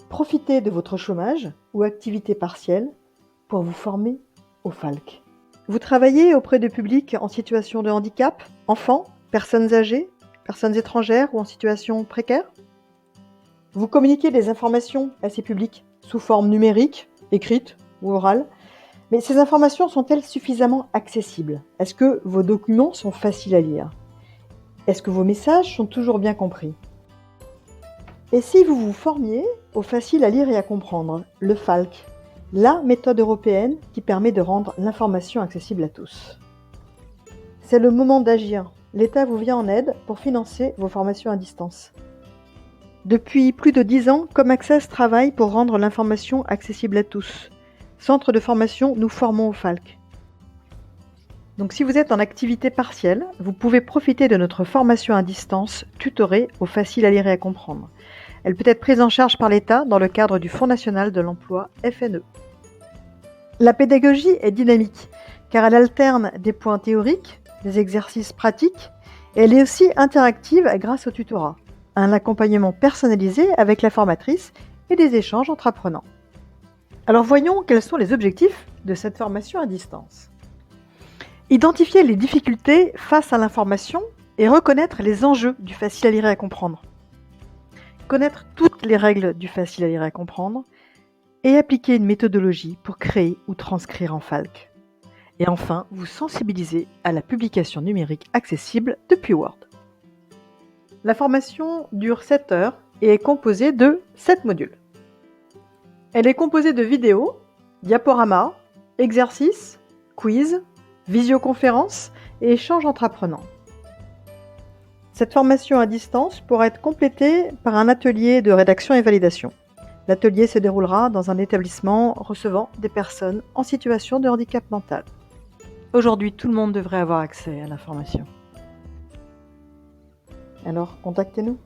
Profitez de votre chômage ou activité partielle pour vous former au FALC. Vous travaillez auprès de publics en situation de handicap, enfants, personnes âgées, personnes étrangères ou en situation précaire. Vous communiquez des informations à ces publics sous forme numérique, écrite ou orale. Mais ces informations sont-elles suffisamment accessibles? Est-ce que vos documents sont faciles à lire? Est-ce que vos messages sont toujours bien compris? Et si vous vous formiez au facile à lire et à comprendre, le FALC, la méthode européenne qui permet de rendre l'information accessible à tous? C'est le moment d'agir. L'État vous vient en aide pour financer vos formations à distance. Depuis plus de 10 ans, ComAccess travaille pour rendre l'information accessible à tous. Centre de formation, nous formons au FALC. Donc si vous êtes en activité partielle, vous pouvez profiter de notre formation à distance tutorée au facile à lire et à comprendre. Elle peut être prise en charge par l'État dans le cadre du Fonds national de l'emploi FNE. La pédagogie est dynamique car elle alterne des points théoriques, des exercices pratiques et elle est aussi interactive grâce au tutorat, un accompagnement personnalisé avec la formatrice et des échanges entre apprenants. Alors voyons quels sont les objectifs de cette formation à distance. Identifier les difficultés face à l'information et reconnaître les enjeux du facile à lire et à comprendre. Connaître toutes les règles du facile à lire et à comprendre et appliquer une méthodologie pour créer ou transcrire en FALC. Et enfin, vous sensibiliser à la publication numérique accessible depuis Word. La formation dure 7 heures et est composée de 7 modules. Elle est composée de vidéos, diaporamas, exercices, quiz, visioconférences et échanges entre apprenants. Cette formation à distance pourra être complétée par un atelier de rédaction et validation. L'atelier se déroulera dans un établissement recevant des personnes en situation de handicap mental. Aujourd'hui, tout le monde devrait avoir accès à l'information. Alors, contactez-nous.